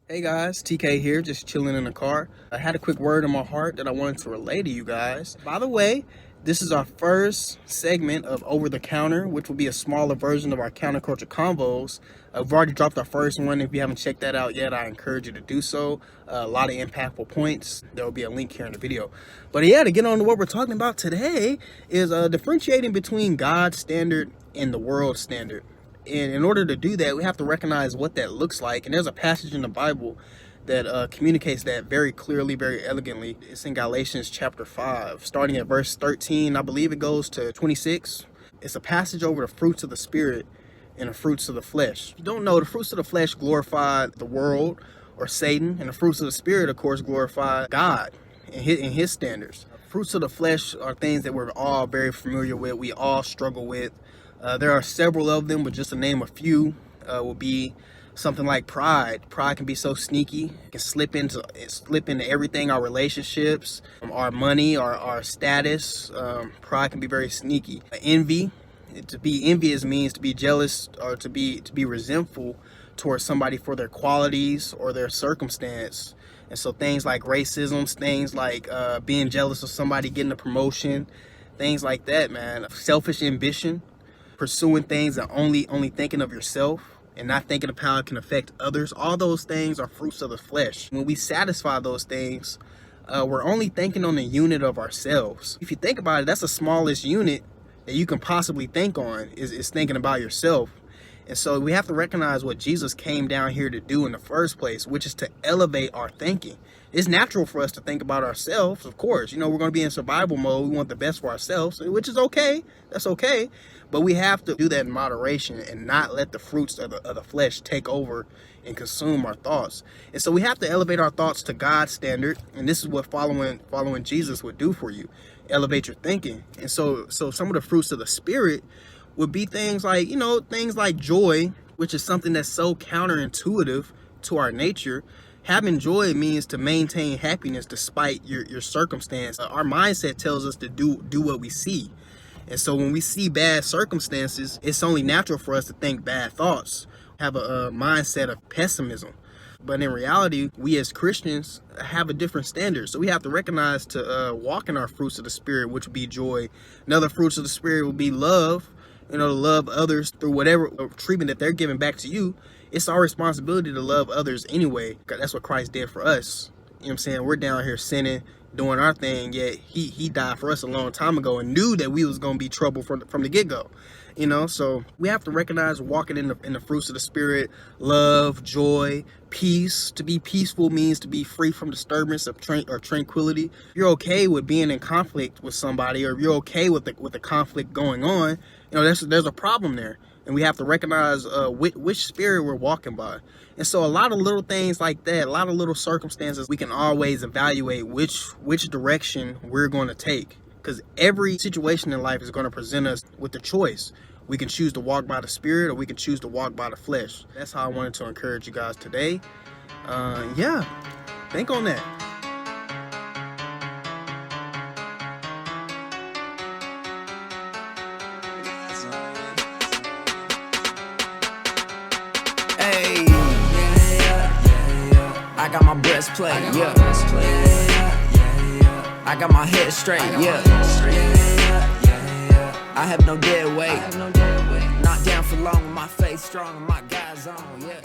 Hey guys, TK here, just chilling in the car. I had a quick word in my heart that I wanted to relay to you guys. By the way, this is our first segment of Over the Counter, which will be a smaller version of our counterculture convos. We've already dropped our first one. If you haven't checked that out yet, I encourage you to do so. A lot of impactful points. There will be a link here in the video. But yeah, to get on to what we're talking about today is differentiating between God's standard and the world standard. And in order to do that, we have to recognize what that looks like. And there's a passage in the Bible that communicates that very clearly, very elegantly. It's in Galatians chapter 5, starting at verse 13. I believe it goes to 26. It's a passage over the fruits of the Spirit and the fruits of the flesh. If you don't know, the fruits of the flesh glorify the world or Satan. And the fruits of the Spirit, of course, glorify God and his standards. Fruits of the flesh are things that we're all very familiar with. We all struggle with. There are several of them, but just to name a few will be something like pride. Pride can be so sneaky. It can slip into everything, our relationships, our money, our status. Pride can be very sneaky. Envy. To be envious means to be jealous or to be resentful towards somebody for their qualities or their circumstance. And so things like racism, things like being jealous of somebody getting a promotion, things like that, man. Selfish ambition. Pursuing things and only thinking of yourself and not thinking of how it can affect others. All those things are fruits of the flesh. When we satisfy those things, we're only thinking on the unit of ourselves. If you think about it, that's the smallest unit that you can possibly think on is thinking about yourself. And so we have to recognize what Jesus came down here to do in the first place, which is to elevate our thinking. It's natural for us to think about ourselves, of course. You know, we're going to be in survival mode. We want the best for ourselves, which is okay. That's okay. But we have to do that in moderation and not let the fruits of the flesh take over and consume our thoughts. And so we have to elevate our thoughts to God's standard. And this is what following Jesus would do for you. Elevate your thinking. And so some of the fruits of the Spirit would be things like joy, which is something that's so counterintuitive to our nature. Having joy means to maintain happiness despite your circumstance. Our mindset tells us to do what we see. And so when we see bad circumstances, it's only natural for us to think bad thoughts, have a mindset of pessimism. But in reality, we as Christians have a different standard. So we have to recognize to walk in our fruits of the Spirit, which would be joy. Another fruits of the Spirit would be love. To love others through whatever treatment that they're giving back to you. It's our responsibility to love others anyway. That's what Christ did for us. You know what I'm saying? We're down here sinning, doing our thing, yet he died for us a long time ago and knew that we was going to be trouble from the get-go. So we have to recognize walking in the fruits of the Spirit, love, joy, peace. To be peaceful means to be free from disturbance or tranquility. If you're okay with being in conflict with somebody, or if you're okay with the conflict going on, there's a problem there. And we have to recognize which spirit we're walking by. And so a lot of little things like that, a lot of little circumstances, we can always evaluate which direction we're going to take. Because every situation in life is going to present us with the choice. We can choose to walk by the Spirit or we can choose to walk by the flesh. That's how I wanted to encourage you guys today. Think on that. Hey, I got my breastplate, yeah. I got my head straight, yeah. I have no dead weight. Not down for long, my faith strong, and my guys on, yeah.